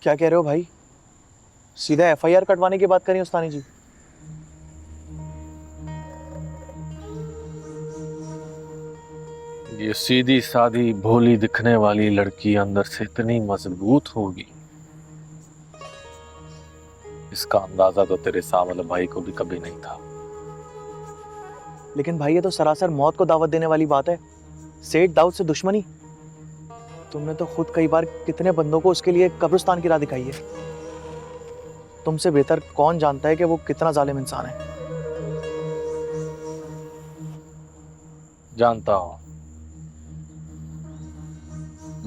क्या कह रहे हो भाई? सीधा एफआईआर कटवाने की बात करी उस्तानी जी। ये सीधी सादी भोली दिखने वाली लड़की अंदर से इतनी मजबूत होगी, इसका अंदाजा तो तेरे सावल भाई को भी कभी नहीं था। लेकिन भाई ये तो सरासर मौत को दावत देने वाली बात है। सेठ दाऊद से दुश्मनी। तुमने तो खुद कई बार कितने बंदों को उसके लिए कब्रिस्तान की राह दिखाई है। तुमसे बेहतर कौन जानता है कि वो कितना जालिम इंसान है। जानता हूं,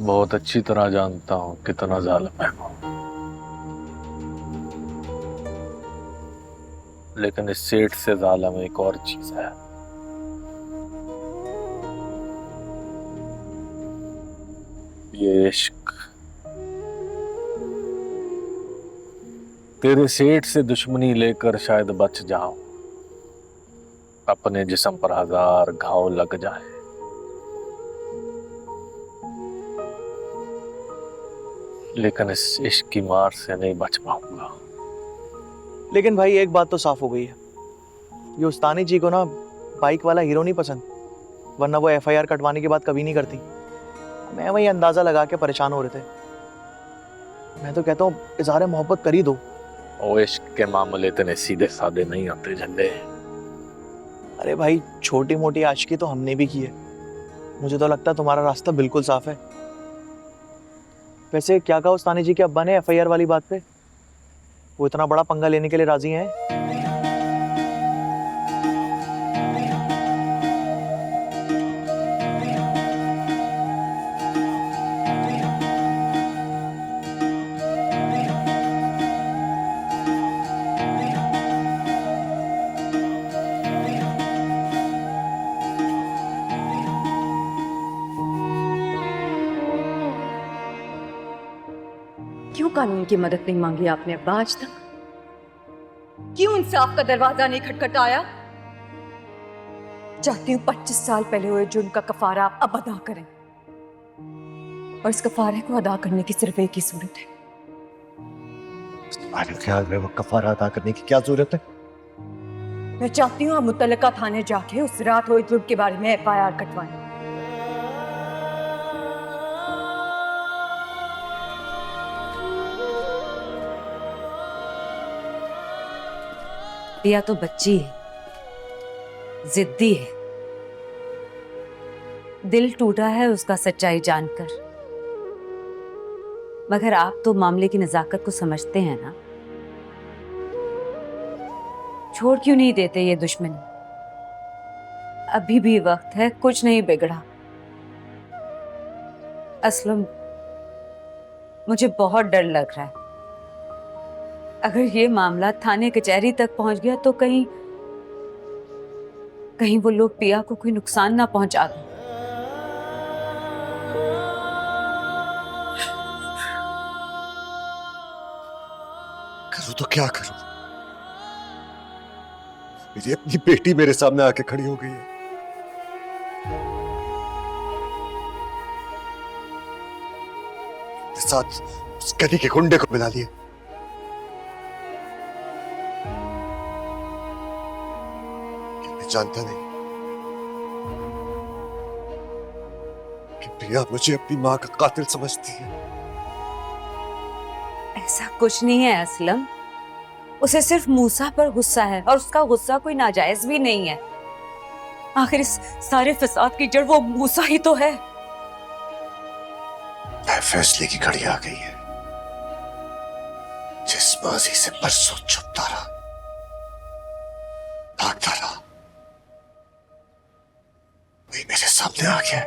बहुत अच्छी तरह जानता हूं कितना जालिम है वो। लेकिन इस सेठ से जालिम एक और चीज है। ये इश्क। तेरे सेठ से दुश्मनी लेकर शायद बच जाओ, अपने जिस्म पर 1000 घाव लग जाए, लेकिन इस इश्क की मार से नहीं बच पाऊंगा। लेकिन भाई एक बात तो साफ हो गई है, ये उस्तानी जी को ना बाइक वाला हीरो नहीं पसंद, वरना वो एफआईआर कटवाने की बात कभी नहीं करती। मैं वही अंदाजा लगा के परेशान हो रहे थे। मैं तो कहता हूँ इजहार मोहब्बत कर ही दो। ओ इश्क के मामले इतने सीधे साधे नहीं आते झंडे। अरे भाई छोटी मोटी आशिकी तो हमने भी की है। मुझे तो लगता है तुम्हारा रास्ता बिल्कुल साफ है। वैसे क्या कहा उस्तानी जी के अब्बा ने एफआईआर वाली बात पे? वो इतना बड़ा पंगा लेने के लिए राजी हैं? क्यों कानून की मदद नहीं मांगी आपने अब्बा आज तक? क्यों इंसाफ का दरवाजा नहीं खटखटाया? चाहती हूँ 25 साल पहले हुए जुर्म का कफारा आप अब अदा करें, और इस कफारे को अदा करने की सिर्फ एक ही सूरत है। तुम्हारे ख्याल में वो कफारा अदा करने की क्या जरूरत है? मैं चाहती हूँ आप मुतल्लिका थाने जाके उस रात हुए जुर्म के बारे में एफआईआर कटवाएं। पिया तो बच्ची है, जिद्दी है, दिल टूटा है उसका सच्चाई जानकर। मगर आप तो मामले की नजाकत को समझते हैं ना, छोड़ क्यों नहीं देते ये दुश्मनी? अभी भी वक्त है, कुछ नहीं बिगड़ा। असलम, मुझे बहुत डर लग रहा है। अगर ये मामला थाने कचहरी तक पहुंच गया तो कहीं वो लोग पिया को कोई नुकसान ना पहुंचा दें। करूँ तो क्या करूं? मेरी अपनी बेटी मेरे सामने आके खड़ी हो गई है। मेरे साथ उस गधी के गुंडे को मिला लिए। मैं जानता नहीं कि प्रिया मुझे अपनी मां का कातिल समझती है। ऐसा कुछ नहीं है असलम, उसे सिर्फ मूसा पर गुस्सा है, और उसका गुस्सा कोई नाजायज भी नहीं है। आखिर इस सारे फसाद की जड़ वो मूसा ही तो है। फैसले की घड़ी आ गई है। जिस माजी से परसों छुपता रहा, भागता रहा, वही मेरे सामने आ गया है।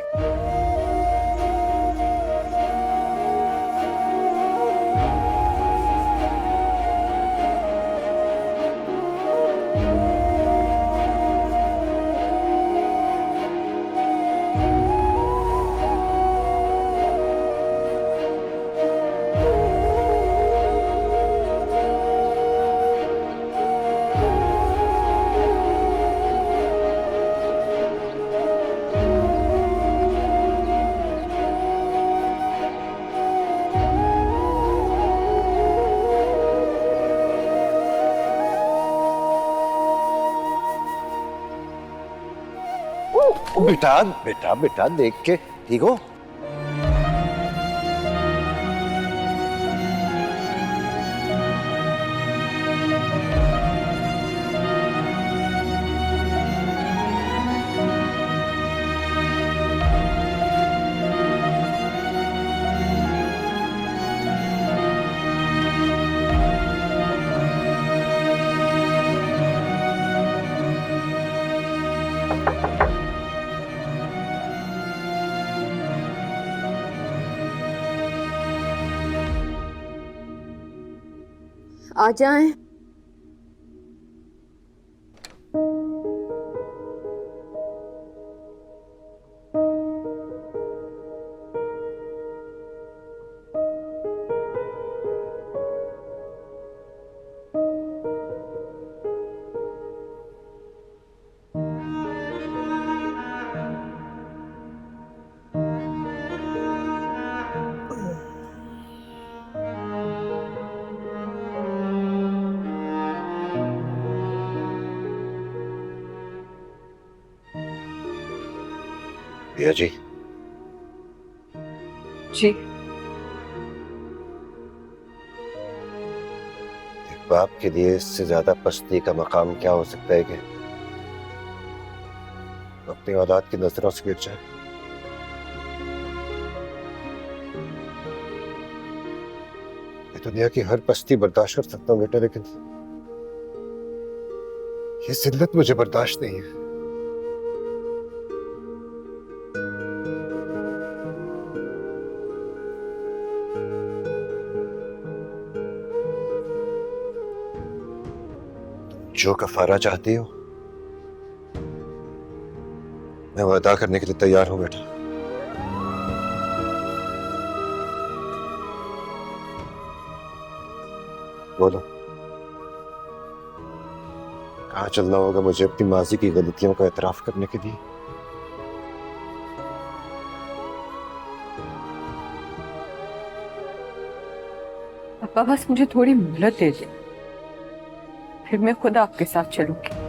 ओ बेटा बेटा बेटा, देख के ठीक हो? आ जाएं। भैया जी, जी। एक बाप के लिए इससे ज्यादा पस्ती का मकाम क्या हो सकता है कि अपनी औलाद की नजरों से गिर जाए। मैं दुनिया की हर पस्ती बर्दाश्त कर सकता हूँ बेटा, लेकिन ये जिल्लत मुझे बर्दाश्त नहीं है। जो कफारा चाहती हो मैं वो अदा करने के लिए तैयार हूं बेटा। बोलो, कहाँ चलना होगा मुझे अपनी माजी की गलतियों का एतराफ करने के लिए? पापा बस मुझे थोड़ी मोहलत दे दे, फिर मैं खुद आपके साथ चलूंगी।